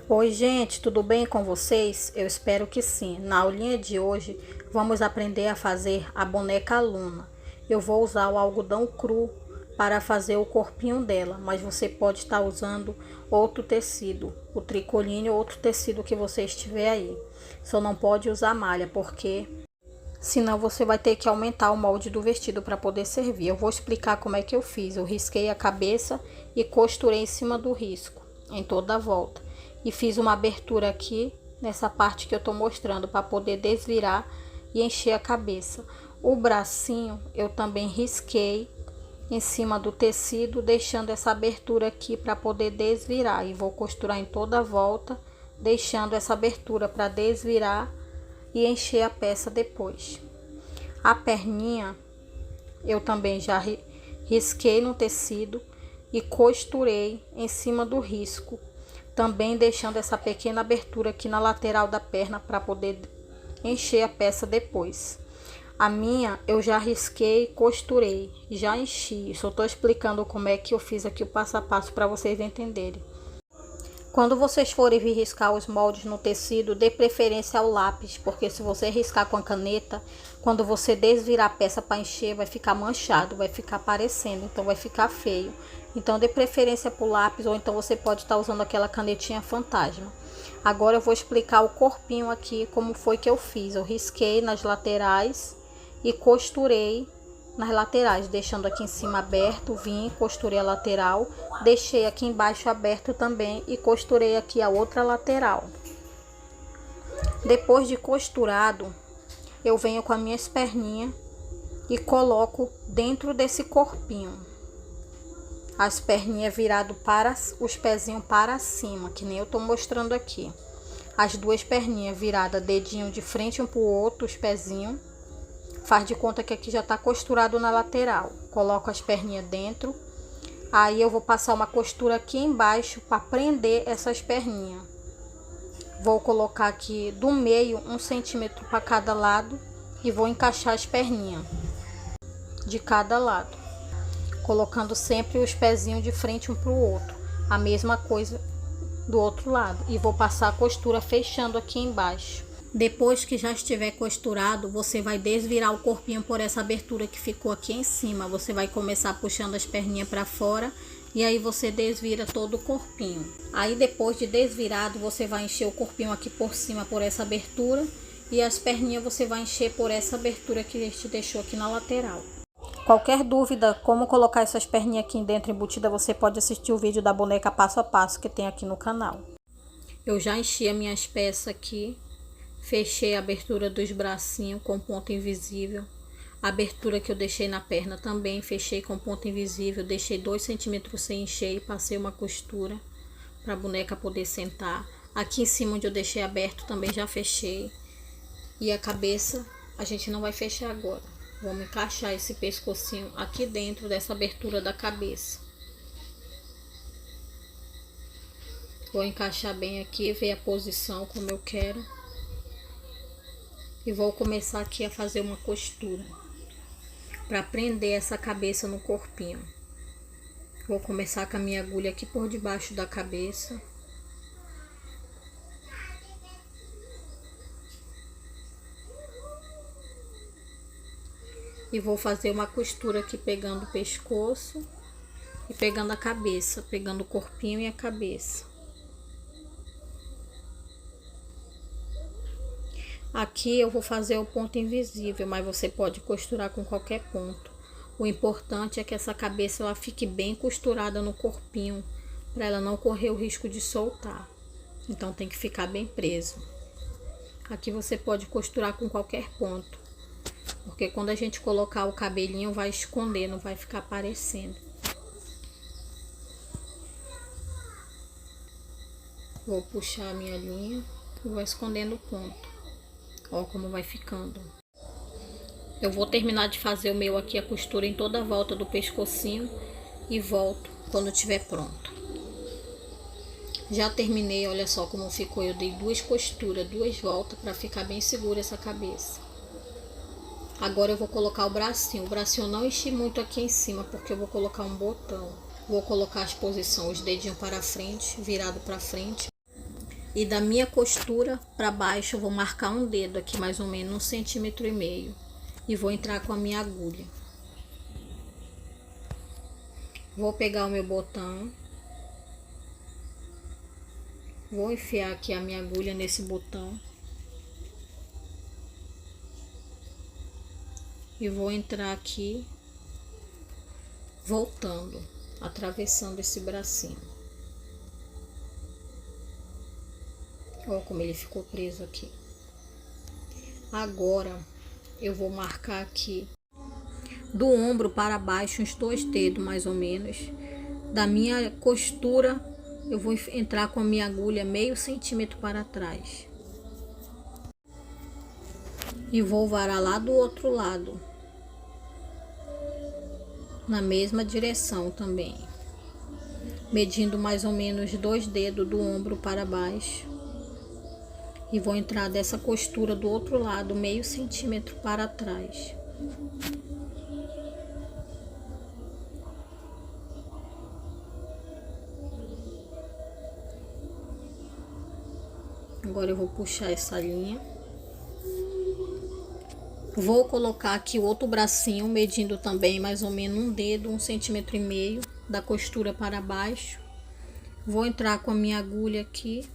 Oi, gente, tudo bem com vocês? Eu espero que sim. Na aulinha de hoje, vamos aprender a fazer a boneca Luna. Eu vou usar o algodão cru para fazer o corpinho dela, mas você pode estar usando outro tecido, o tricoline ou outro tecido que você estiver aí. Só não pode usar malha, porque senão você vai ter que aumentar o molde do vestido para poder servir. Eu vou explicar como é que eu fiz. Eu risquei a cabeça e costurei em cima do risco, em toda a volta. E fiz uma abertura aqui, nessa parte que eu tô mostrando, para poder desvirar e encher a cabeça. O bracinho eu também risquei em cima do tecido, deixando essa abertura aqui para poder desvirar. E vou costurar em toda a volta, deixando essa abertura para desvirar e encher a peça depois. A perninha eu também já risquei no tecido e costurei em cima do risco, também deixando essa pequena abertura aqui na lateral da perna para poder encher a peça depois. A minha eu já risquei, costurei, já enchi. Só estou explicando como é que eu fiz aqui o passo a passo para vocês entenderem. Quando vocês forem vir riscar os moldes no tecido, dê preferência ao lápis, porque se você riscar com a caneta, quando você desvirar a peça para encher, vai ficar manchado, vai ficar aparecendo, então vai ficar feio. Então dê preferência para o lápis, ou então você pode estar usando aquela canetinha fantasma. Agora eu vou explicar o corpinho aqui, como foi que eu fiz. Eu risquei nas laterais e costurei nas laterais, deixando aqui em cima aberto, vim, costurei a lateral, deixei aqui embaixo aberto também e costurei aqui a outra lateral. Depois de costurado, eu venho com as minhas perninhas e coloco dentro desse corpinho. As perninhas viradas para os pezinhos para cima, que nem eu tô mostrando aqui. As duas perninhas viradas, dedinho de frente um pro outro, os pezinhos. Faz de conta que aqui já tá costurado na lateral. Coloco as perninhas dentro. Aí eu vou passar uma costura aqui embaixo para prender essas perninhas. Vou colocar aqui do meio 1 centímetro para cada lado e vou encaixar as perninhas de cada lado, colocando sempre os pezinhos de frente um pro outro. A mesma coisa do outro lado. E vou passar a costura fechando aqui embaixo. Depois que já estiver costurado, você vai desvirar o corpinho por essa abertura que ficou aqui em cima. Você vai começar puxando as perninhas para fora e aí você desvira todo o corpinho. Aí depois de desvirado, você vai encher o corpinho aqui por cima por essa abertura e as perninhas você vai encher por essa abertura que a gente deixou aqui na lateral. Qualquer dúvida como colocar essas perninhas aqui dentro embutida, você pode assistir o vídeo da boneca passo a passo que tem aqui no canal. Eu já enchi as minhas peças aqui. Fechei a abertura dos bracinhos com ponto invisível. A abertura que eu deixei na perna também fechei com ponto invisível. Deixei 2 centímetros sem encher e passei uma costura para a boneca poder sentar. Aqui em cima onde eu deixei aberto também já fechei. E a cabeça a gente não vai fechar agora. Vamos encaixar esse pescocinho aqui dentro dessa abertura da cabeça. Vou encaixar bem aqui, ver a posição como eu quero. E vou começar aqui a fazer uma costura para prender essa cabeça no corpinho. Vou começar com a minha agulha aqui por debaixo da cabeça. E vou fazer uma costura aqui pegando o pescoço e pegando a cabeça, pegando o corpinho e a cabeça. Aqui eu vou fazer o ponto invisível, mas você pode costurar com qualquer ponto. O importante é que essa cabeça ela fique bem costurada no corpinho, para ela não correr o risco de soltar. Então tem que ficar bem preso. Aqui você pode costurar com qualquer ponto, porque quando a gente colocar o cabelinho vai esconder, não vai ficar aparecendo. Vou puxar a minha linha e vou escondendo o ponto. Ó como vai ficando. Eu vou terminar de fazer o meu aqui, a costura em toda a volta do pescocinho e volto quando estiver pronto. Já terminei, olha só como ficou. Eu dei 2 costuras, 2 voltas para ficar bem segura essa cabeça. Agora eu vou colocar o bracinho. O bracinho eu não enchi muito aqui em cima, porque eu vou colocar um botão. Vou colocar as posições, os dedinhos para frente, virado para frente. E da minha costura para baixo eu vou marcar um dedo aqui, mais ou menos 1,5 cm. E vou entrar com a minha agulha. Vou pegar o meu botão. Vou enfiar aqui a minha agulha nesse botão. E vou entrar aqui, voltando, atravessando esse bracinho. Olha como ele ficou preso aqui. Agora eu vou marcar aqui do ombro para baixo uns 2 dedos mais ou menos. Da minha costura eu vou entrar com a minha agulha meio centímetro para trás. E vou varar lá do outro lado, na mesma direção também, medindo mais ou menos 2 dedos do ombro para baixo. E vou entrar dessa costura do outro lado, meio centímetro para trás. Agora eu vou puxar essa linha. Vou colocar aqui o outro bracinho, medindo também mais ou menos um dedo, 1,5 cm da costura para baixo. Vou entrar com a minha agulha aqui.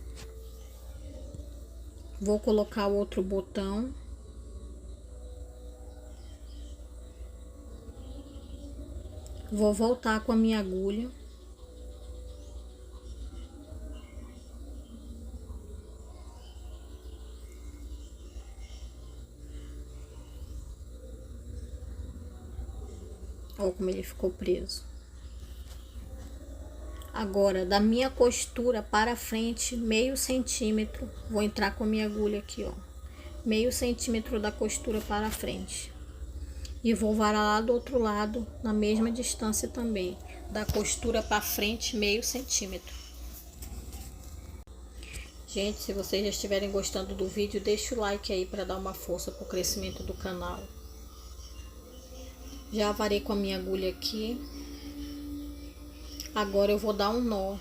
Vou colocar o outro botão. Vou voltar com a minha agulha. Olha como ele ficou preso. Agora, da minha costura para frente, meio centímetro, vou entrar com a minha agulha aqui, ó. Meio centímetro da costura para frente. E vou varar lá do outro lado, na mesma distância também. Da costura para frente, meio centímetro. Gente, se vocês já estiverem gostando do vídeo, deixa o like aí para dar uma força para o crescimento do canal. Já varei com a minha agulha aqui. Agora eu vou dar um nó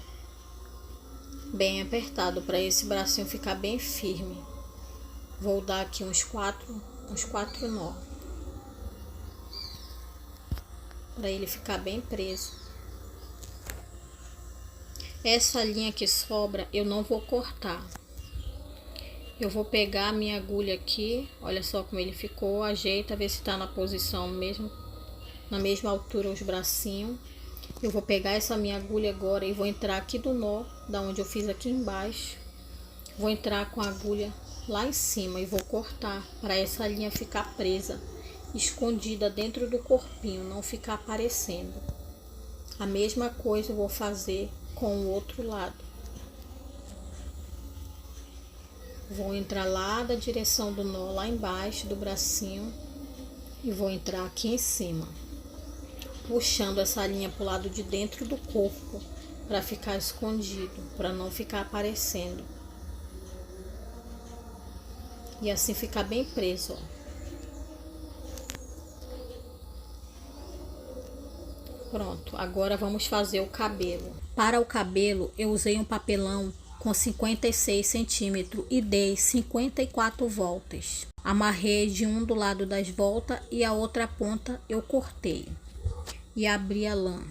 bem apertado para esse bracinho ficar bem firme. Vou dar aqui uns quatro nó para ele ficar bem preso. Essa linha que sobra eu não vou cortar. Eu vou pegar a minha agulha aqui, olha só como ele ficou, ajeita, ver se está na posição mesmo, na mesma altura os bracinhos. Eu vou pegar essa minha agulha agora e vou entrar aqui do nó, da onde eu fiz aqui embaixo. Vou entrar com a agulha lá em cima e vou cortar para essa linha ficar presa, escondida dentro do corpinho, não ficar aparecendo. A mesma coisa eu vou fazer com o outro lado. Vou entrar lá da direção do nó, lá embaixo do bracinho, e vou entrar aqui em cima, puxando essa linha para o lado de dentro do corpo, para ficar escondido, para não ficar aparecendo. E assim ficar bem preso, ó. Pronto, agora vamos fazer o cabelo. Para o cabelo, eu usei um papelão com 56 centímetros e dei 54 voltas. Amarrei de um do lado das voltas e a outra ponta eu cortei e abri a lã.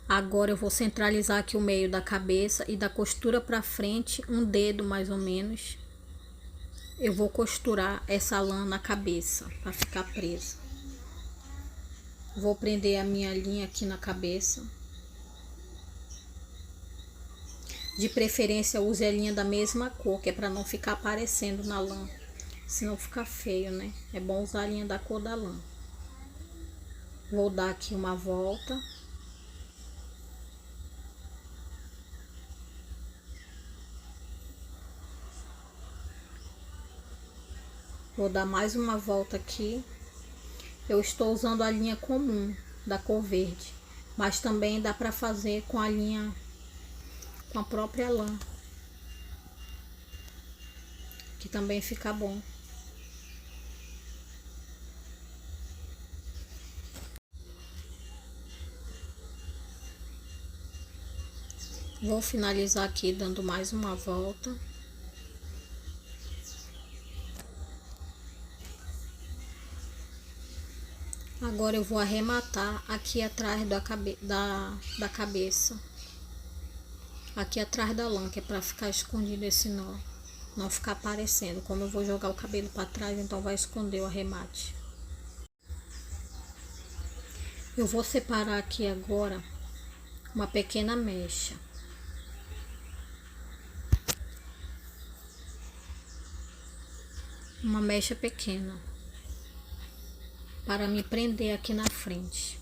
Agora eu vou centralizar aqui o meio da cabeça e da costura para frente, um dedo mais ou menos. Eu vou costurar essa lã na cabeça para ficar presa. Vou prender a minha linha aqui na cabeça. De preferência use a linha da mesma cor, que é para não ficar aparecendo na lã, senão fica feio, né? É bom usar a linha da cor da lã. Vou dar aqui uma volta. Vou dar mais uma volta aqui. Eu estou usando a linha comum da cor verde, mas também dá para fazer com a linha, com a própria lã, que também fica bom. Vou finalizar aqui dando mais uma volta. Agora eu vou arrematar aqui atrás da cabeça. Aqui atrás da lã, que é para ficar escondido esse nó. Não ficar aparecendo. Como eu vou jogar o cabelo para trás, então vai esconder o arremate. Eu vou separar aqui agora uma pequena mecha. Uma mecha pequena. Para me prender aqui na frente.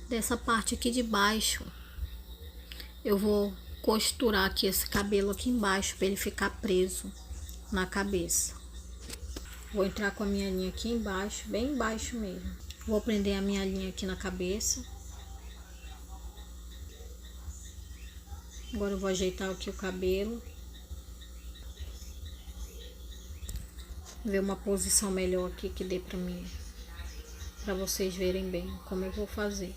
Dessa parte aqui de baixo, eu vou costurar aqui esse cabelo aqui embaixo para ele ficar preso na cabeça. Vou entrar com a minha linha aqui embaixo, bem embaixo mesmo. Vou prender a minha linha aqui na cabeça. Agora eu vou ajeitar aqui o cabelo. Ver uma posição melhor aqui que dê pra mim, para vocês verem bem como eu vou fazer.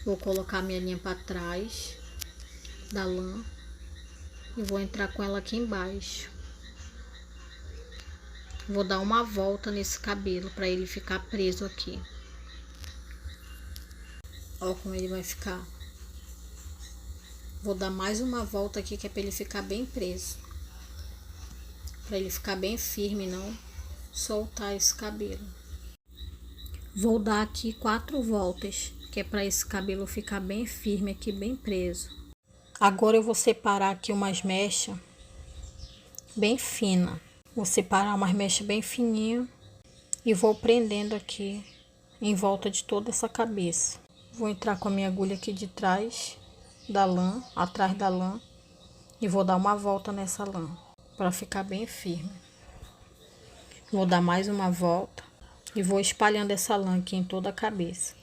Vou colocar minha linha para trás da lã e vou entrar com ela aqui embaixo. Vou dar uma volta nesse cabelo para ele ficar preso aqui. Olha como ele vai ficar. Vou dar mais uma volta aqui que é para ele ficar bem preso. Para ele ficar bem firme, não soltar esse cabelo. Vou dar aqui 4 voltas, que é para esse cabelo ficar bem firme aqui, bem preso. Agora eu vou separar aqui umas mechas bem finas. Vou separar umas mechas bem fininhas e vou prendendo aqui em volta de toda essa cabeça. Vou entrar com a minha agulha aqui de trás da lã, atrás da lã, e vou dar uma volta nessa lã para ficar bem firme. Vou dar mais uma volta e vou espalhando essa lã aqui em toda a cabeça.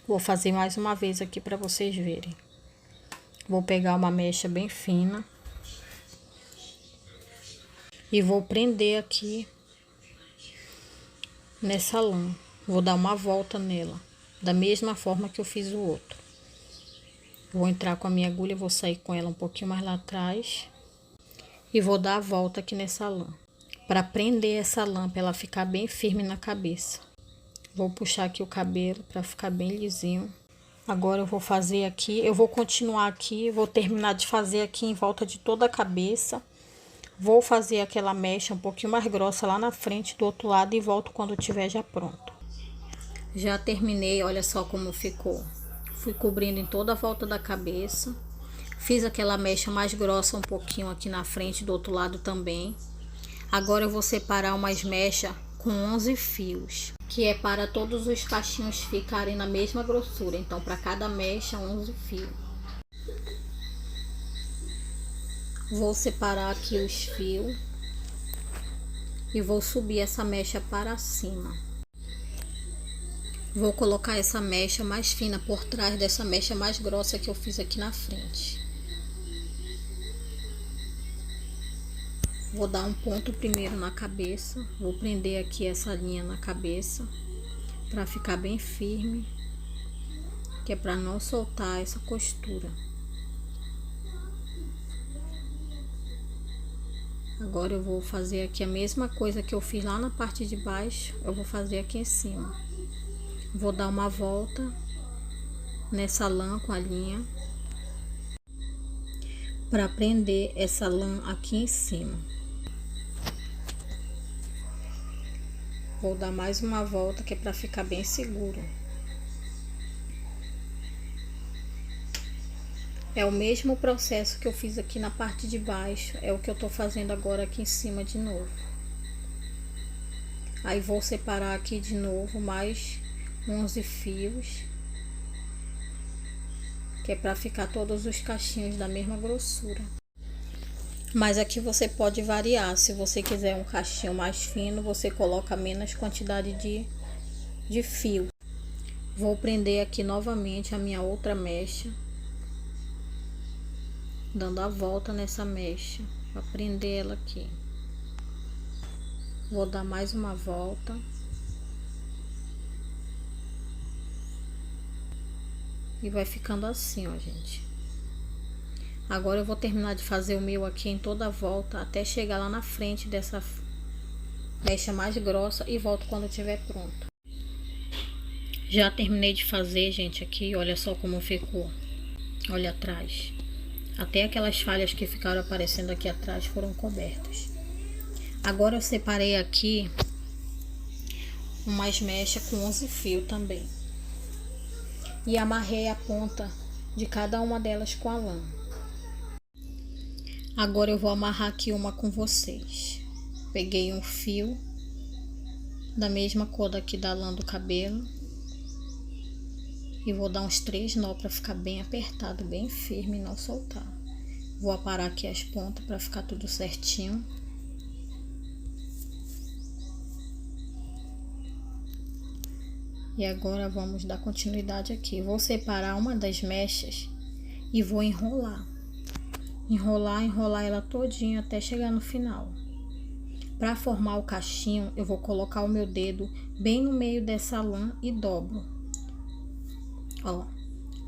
Vou fazer mais uma vez aqui para vocês verem. Vou pegar uma mecha bem fina e vou prender aqui nessa lã. Vou dar uma volta nela, da mesma forma que eu fiz o outro. Vou entrar com a minha agulha, vou sair com ela um pouquinho mais lá atrás e vou dar a volta aqui nessa lã, para prender essa lã, para ela ficar bem firme na cabeça. Vou puxar aqui o cabelo para ficar bem lisinho. Agora eu vou fazer aqui, eu vou continuar aqui, vou terminar de fazer aqui em volta de toda a cabeça. Vou fazer aquela mecha um pouquinho mais grossa lá na frente do outro lado e volto quando tiver já pronto. Já terminei, olha só como ficou. Fui cobrindo em toda a volta da cabeça. Fiz aquela mecha mais grossa um pouquinho aqui na frente do outro lado também. Agora eu vou separar umas mechas com 11 fios, que é para todos os cachinhos ficarem na mesma grossura. Então, para cada mecha, 11 fios. Vou separar aqui os fios e vou subir essa mecha para cima. Vou colocar essa mecha mais fina por trás dessa mecha mais grossa que eu fiz aqui na frente. Vou dar um ponto primeiro na cabeça. Vou prender aqui essa linha na cabeça para ficar bem firme, que é para não soltar essa costura. Agora eu vou fazer aqui a mesma coisa que eu fiz lá na parte de baixo, eu vou fazer aqui em cima. Vou dar uma volta nessa lã com a linha para prender essa lã aqui em cima. Vou dar mais uma volta que é para ficar bem seguro. É o mesmo processo que eu fiz aqui na parte de baixo, é o que eu tô fazendo agora aqui em cima de novo. Aí vou separar aqui de novo mais 11 fios, que é para ficar todos os cachinhos da mesma grossura. Mas aqui você pode variar, se você quiser um cachinho mais fino, você coloca menos quantidade de fio. Vou prender aqui novamente a minha outra mecha, dando a volta nessa mecha, para prender ela aqui. Vou dar mais uma volta. e vai ficando assim, ó, gente. Agora eu vou terminar de fazer o meu aqui em toda a volta até chegar lá na frente dessa mecha mais grossa e volto quando estiver pronto. Já terminei de fazer, gente, aqui, olha só como ficou. Olha atrás. Até aquelas falhas que ficaram aparecendo aqui atrás foram cobertas. Agora eu separei aqui umas mechas com 11 fios também. E amarrei a ponta de cada uma delas com a lã. Agora eu vou amarrar aqui uma com vocês. Peguei um fio da mesma cor daqui da lã do cabelo. E vou dar uns 3 nó para ficar bem apertado, bem firme e não soltar. Vou aparar aqui as pontas para ficar tudo certinho. E agora vamos dar continuidade aqui. Vou separar uma das mechas e vou enrolar. Enrolar ela todinha até chegar no final. Para formar o cachinho, eu vou colocar o meu dedo bem no meio dessa lã e dobro. Ó,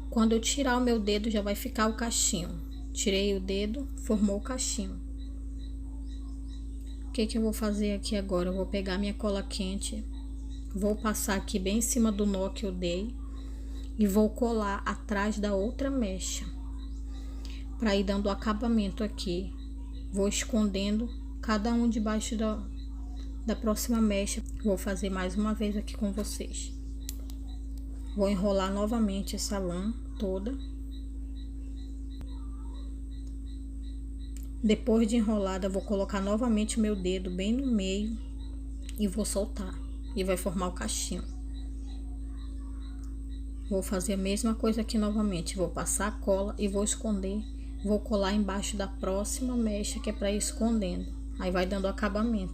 quando eu tirar o meu dedo já vai ficar o cachinho. Tirei o dedo, formou o cachinho. O que eu vou fazer aqui agora? Eu vou pegar minha cola quente, vou passar aqui bem em cima do nó que eu dei e vou colar atrás da outra mecha para ir dando acabamento aqui. Vou escondendo cada um debaixo da próxima mecha. Vou fazer mais uma vez aqui com vocês. Vou enrolar novamente essa lã toda. Depois de enrolada, vou colocar novamente o meu dedo bem no meio e vou soltar. E vai formar o cachinho. Vou fazer a mesma coisa aqui novamente. Vou passar a cola e vou esconder. Vou colar embaixo da próxima mecha, que é para ir escondendo. Aí vai dando acabamento.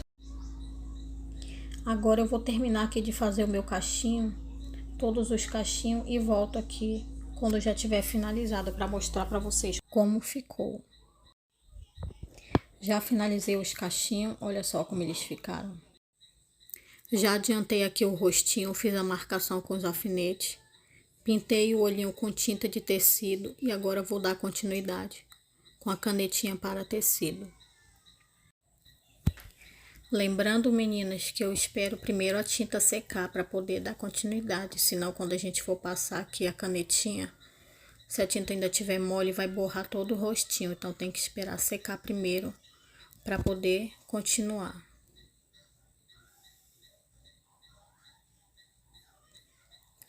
Agora eu vou terminar aqui de fazer o meu cachinho, todos os cachinhos, e volto aqui quando eu já tiver finalizado para mostrar para vocês como ficou. Já finalizei os cachinhos, olha só como eles ficaram. Já adiantei aqui o rostinho, fiz a marcação com os alfinetes. Pintei o olhinho com tinta de tecido e agora vou dar continuidade com a canetinha para tecido. Lembrando, meninas, que eu espero primeiro a tinta secar para poder dar continuidade, senão quando a gente for passar aqui a canetinha, se a tinta ainda estiver mole, vai borrar todo o rostinho, então tem que esperar secar primeiro para poder continuar.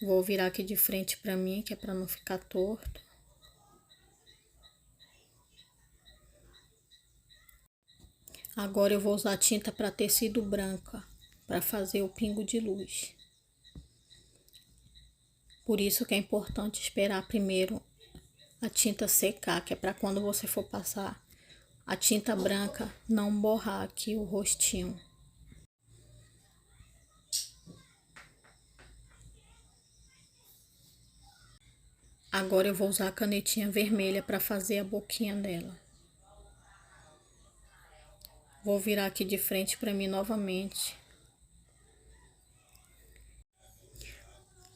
Vou virar aqui de frente para mim, que é para não ficar torto. Agora eu vou usar tinta para tecido branca, para fazer o pingo de luz. Por isso que é importante esperar primeiro a tinta secar, que é para quando você for passar a tinta branca, não borrar aqui o rostinho. Agora eu vou usar a canetinha vermelha para fazer a boquinha dela. Vou virar aqui de frente para mim novamente.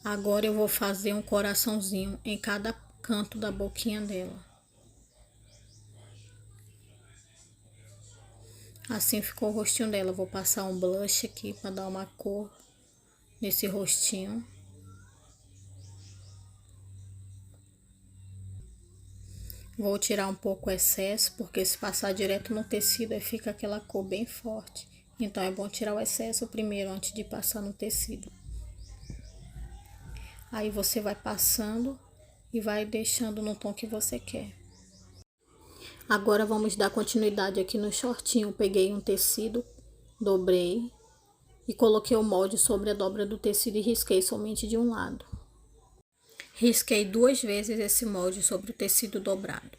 Agora eu vou fazer um coraçãozinho em cada canto da boquinha dela. Assim ficou o rostinho dela. Vou passar um blush aqui para dar uma cor nesse rostinho. Vou tirar um pouco o excesso, porque se passar direto no tecido, aí fica aquela cor bem forte. Então é bom tirar o excesso primeiro, antes de passar no tecido. Aí você vai passando e vai deixando no tom que você quer. Agora vamos dar continuidade aqui no shortinho. Peguei um tecido, dobrei e coloquei o molde sobre a dobra do tecido e risquei somente de um lado. Risquei 2 vezes esse molde sobre o tecido dobrado.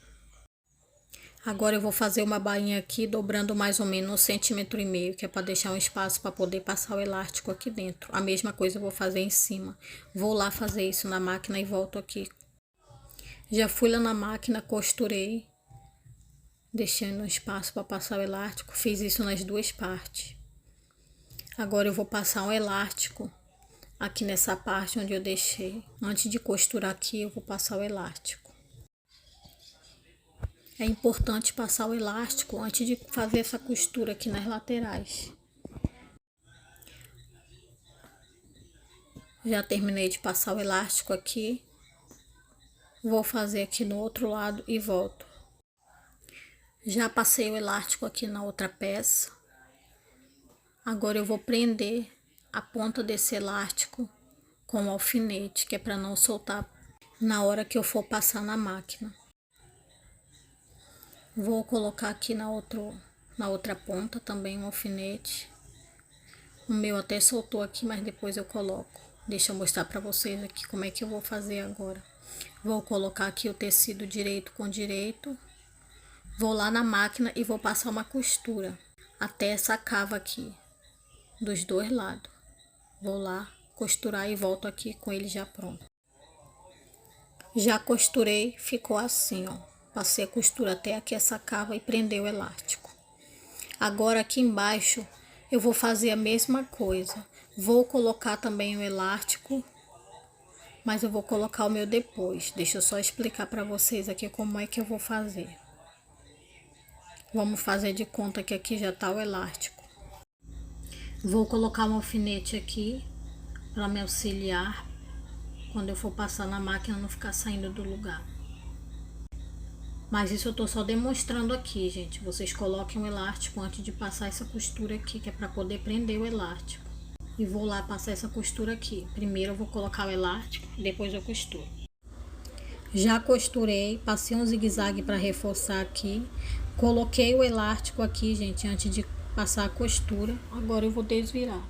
Agora eu vou fazer uma bainha aqui, dobrando mais ou menos 1,5 cm, que é para deixar um espaço para poder passar o elástico aqui dentro. A mesma coisa eu vou fazer em cima. Vou lá fazer isso na máquina e volto aqui. Já fui lá na máquina, costurei, deixando um espaço para passar o elástico. Fiz isso nas 2 partes. Agora eu vou passar um elástico aqui nessa parte onde eu deixei. Antes de costurar aqui, eu vou passar o elástico. É importante passar o elástico antes de fazer essa costura aqui nas laterais. Já terminei de passar o elástico aqui. Vou fazer aqui no outro lado e volto. Já passei o elástico aqui na outra peça. Agora eu vou prender a ponta desse elástico com o alfinete, que é para não soltar na hora que eu for passar na máquina. Vou colocar aqui na outra ponta também um alfinete. O meu até soltou aqui, mas depois eu coloco. Deixa eu mostrar para vocês aqui como é que eu vou fazer agora. Vou colocar aqui o tecido direito com direito. Vou lá na máquina e vou passar uma costura até essa cava aqui, dos dois lados. Vou lá costurar e volto aqui com ele já pronto. Já costurei, ficou assim, ó. Passei a costura até aqui essa cava e prendeu o elástico. Agora aqui embaixo eu vou fazer a mesma coisa. Vou colocar também o elástico, mas eu vou colocar o meu depois. Deixa eu só explicar para vocês aqui como é que eu vou fazer. Vamos fazer de conta que aqui já tá o elástico. Vou colocar um alfinete aqui para me auxiliar quando eu for passar na máquina não ficar saindo do lugar. Mas isso eu tô só demonstrando aqui, gente. Vocês coloquem o elástico antes de passar essa costura aqui, que é para poder prender o elástico. E vou lá passar essa costura aqui. Primeiro eu vou colocar o elástico, depois eu costuro. Já costurei, passei um zigue-zague para reforçar aqui. Coloquei o elástico aqui, gente, antes de passar a costura. Agora eu vou desvirar.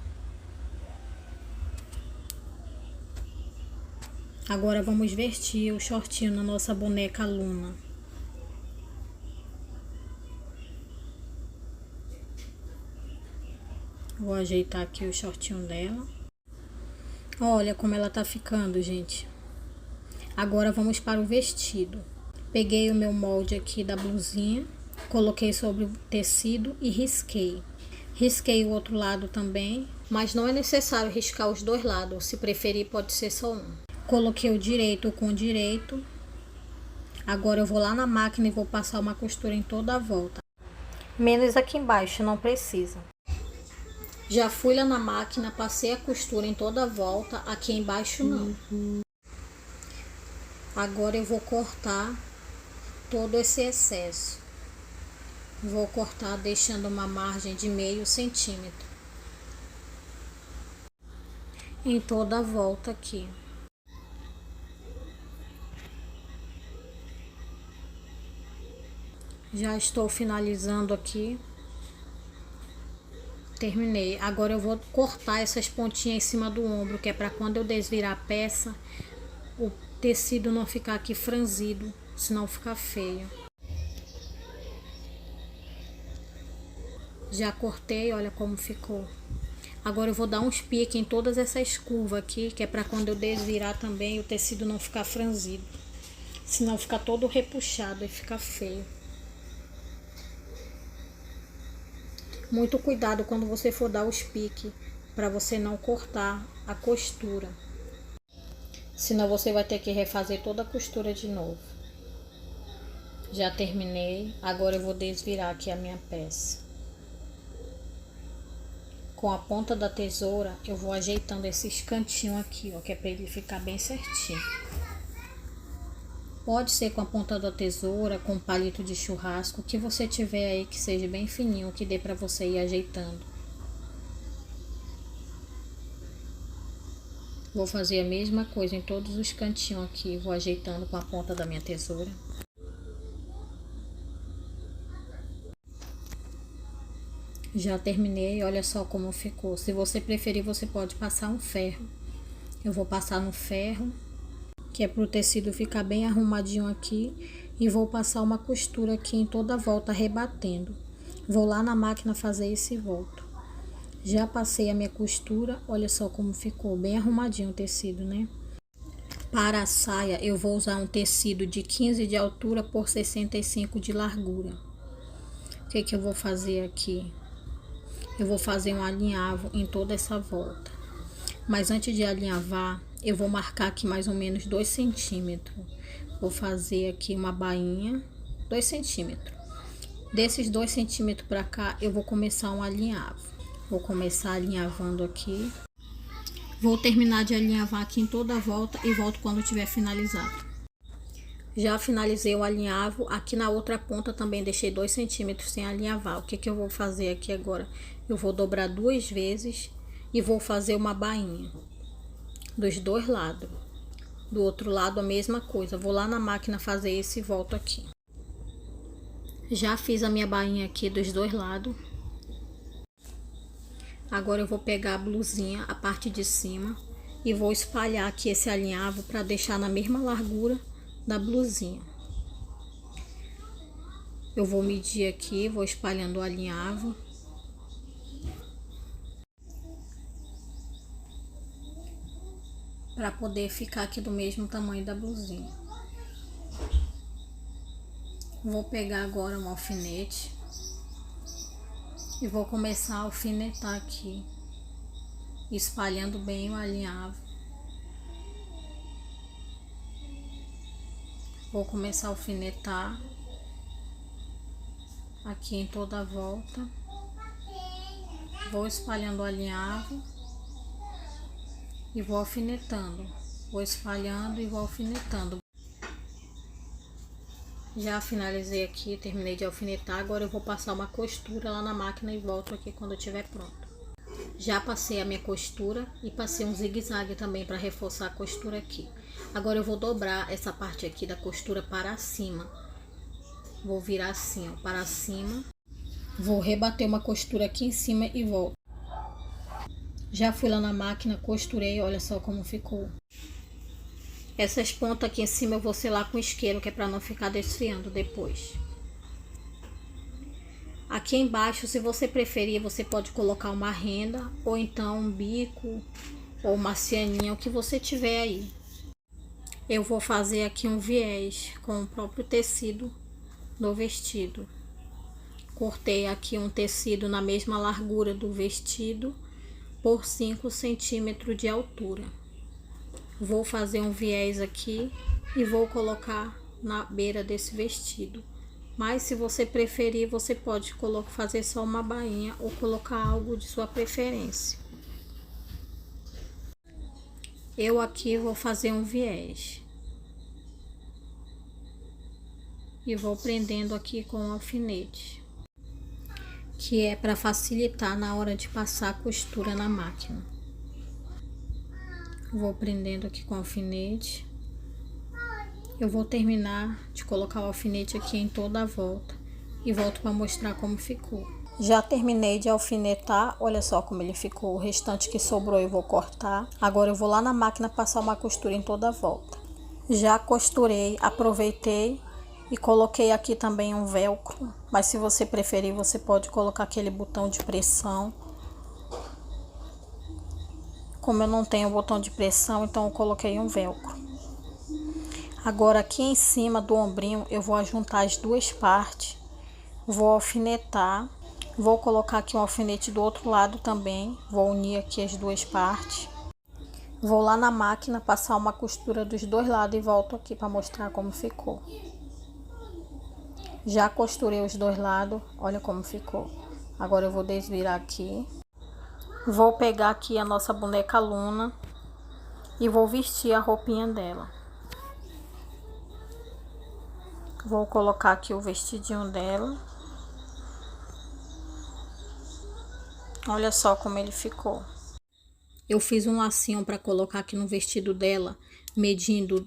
Agora vamos vestir o shortinho na nossa boneca Luna. Vou ajeitar aqui o shortinho dela. Olha como ela tá ficando, gente. Agora vamos para o vestido. Peguei o meu molde aqui da blusinha, coloquei sobre o tecido e risquei. Risquei o outro lado também, mas não é necessário riscar os dois lados. Se preferir, pode ser só um. Coloquei o direito com o direito. Agora eu vou lá na máquina e vou passar uma costura em toda a volta. Menos aqui embaixo, não precisa. Já fui lá na máquina, passei a costura em toda a volta, aqui embaixo não. Agora eu vou cortar todo esse excesso. Vou cortar deixando uma margem de meio centímetro em toda a volta aqui. Já estou finalizando aqui. Terminei. Agora eu vou cortar essas pontinhas em cima do ombro, que é para quando eu desvirar a peça, o tecido não ficar aqui franzido, senão fica feio. Já cortei, olha como ficou. Agora eu vou dar uns piques em todas essas curvas aqui, que é para quando eu desvirar também o tecido não ficar franzido, senão fica todo repuxado e fica feio. Muito cuidado quando você for dar os piques, para você não cortar a costura. Senão você vai ter que refazer toda a costura de novo. Já terminei, agora eu vou desvirar aqui a minha peça. Com a ponta da tesoura, eu vou ajeitando esses cantinhos aqui, ó, que é para ele ficar bem certinho. Pode ser com a ponta da tesoura, com palito de churrasco, o que você tiver aí que seja bem fininho, que dê para você ir ajeitando. Vou fazer a mesma coisa em todos os cantinhos aqui, vou ajeitando com a ponta da minha tesoura. Já terminei, olha só como ficou. Se você preferir, você pode passar um ferro. Eu vou passar no ferro, que é para o tecido ficar bem arrumadinho aqui, e vou passar uma costura aqui em toda a volta, rebatendo. Vou lá na máquina fazer isso e volto. Já passei a minha costura, olha só como ficou, bem arrumadinho o tecido, né? Para a saia, eu vou usar um tecido de 15 de altura por 65 de largura. O que que eu vou fazer aqui? Eu vou fazer um alinhavo em toda essa volta. Mas antes de alinhavar, eu vou marcar aqui mais ou menos 2 centímetros. Vou fazer aqui uma bainha, 2 centímetros. Desses 2 centímetros para cá, eu vou começar um alinhavo. Vou começar alinhavando aqui. Vou terminar de alinhavar aqui em toda a volta e volto quando tiver finalizado. Já finalizei o alinhavo. Aqui na outra ponta também deixei 2 centímetros sem alinhavar. O que que eu vou fazer aqui agora? Eu vou dobrar 2 vezes e vou fazer uma bainha dos dois lados. Do outro lado a mesma coisa. Vou lá na máquina fazer esse e volto aqui. Já fiz a minha bainha aqui dos dois lados. Agora eu vou pegar a blusinha, a parte de cima, e vou espalhar aqui esse alinhavo para deixar na mesma largura da blusinha. Eu vou medir aqui, vou espalhando o alinhavo. Para poder ficar aqui do mesmo tamanho da blusinha. Vou pegar agora um alfinete e vou começar a alfinetar aqui, espalhando bem o alinhavo. Vou começar a alfinetar aqui em toda a volta. Vou espalhando o alinhavo e vou alfinetando. Vou espalhando e vou alfinetando. Já finalizei aqui, terminei de alfinetar. Agora eu vou passar uma costura lá na máquina e volto aqui quando estiver pronto. Já passei a minha costura e passei um zigue-zague também para reforçar a costura aqui. Agora eu vou dobrar essa parte aqui da costura para cima. Vou virar assim, ó, para cima. Vou rebater uma costura aqui em cima e volto. Já fui lá na máquina, costurei, olha só como ficou. Essas pontas aqui em cima eu vou selar com isqueiro, que é para não ficar desfiando depois. Aqui embaixo, se você preferir, você pode colocar uma renda, ou então um bico, ou uma cianinha, o que você tiver aí. Eu vou fazer aqui um viés com o próprio tecido do vestido. Cortei aqui um tecido na mesma largura do vestido, por 5 centímetros de altura. Vou fazer um viés aqui e vou colocar na beira desse vestido. Mas se você preferir, você pode fazer só uma bainha ou colocar algo de sua preferência. Eu aqui vou fazer um viés. E vou prendendo aqui com o alfinete, que é para facilitar na hora de passar a costura na máquina. Vou prendendo aqui com o alfinete. Eu vou terminar de colocar o alfinete aqui em toda a volta e volto para mostrar como ficou. Já terminei de alfinetar, olha só como ele ficou. O restante que sobrou eu vou cortar. Agora eu vou lá na máquina passar uma costura em toda a volta. Já costurei, aproveitei e coloquei aqui também um velcro. Mas se você preferir, você pode colocar aquele botão de pressão. Como eu não tenho botão de pressão, então eu coloquei um velcro. Agora aqui em cima do ombrinho eu vou juntar as duas partes. Vou alfinetar. Vou colocar aqui um alfinete do outro lado também. Vou unir aqui as duas partes. Vou lá na máquina passar uma costura dos dois lados e volto aqui para mostrar como ficou. Já costurei os dois lados, olha como ficou. Agora eu vou desvirar aqui. Vou pegar aqui a nossa boneca Luna e vou vestir a roupinha dela. Vou colocar aqui o vestidinho dela. Olha só como ele ficou. Eu fiz um lacinho para colocar aqui no vestido dela, medindo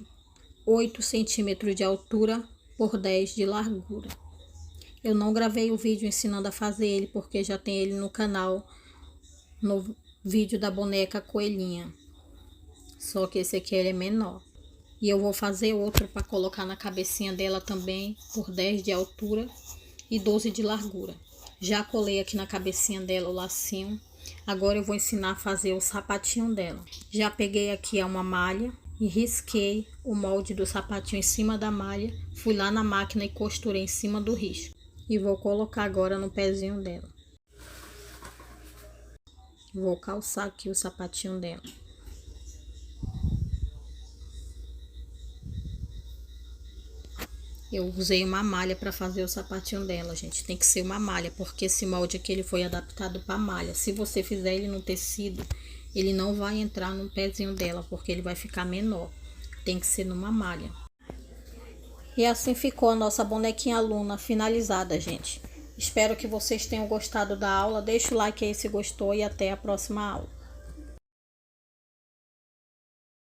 8 centímetros de altura por 10 de largura. Eu não gravei o vídeo ensinando a fazer ele, porque já tem ele no canal, no vídeo da boneca coelhinha. Só que esse aqui ele é menor. E eu vou fazer outro para colocar na cabecinha dela também, por 10 de altura e 12 de largura. Já colei aqui na cabecinha dela o lacinho. Agora eu vou ensinar a fazer o sapatinho dela. Já peguei aqui uma malha e risquei o molde do sapatinho em cima da malha. Fui lá na máquina e costurei em cima do risco. E vou colocar agora no pezinho dela. Vou calçar aqui o sapatinho dela. Eu usei uma malha para fazer o sapatinho dela, gente. Tem que ser uma malha, porque esse molde aqui ele foi adaptado para malha. Se você fizer ele no tecido, ele não vai entrar no pezinho dela, porque ele vai ficar menor. Tem que ser numa malha. E assim ficou a nossa bonequinha Luna finalizada, gente. Espero que vocês tenham gostado da aula. Deixa o like aí se gostou e até a próxima aula.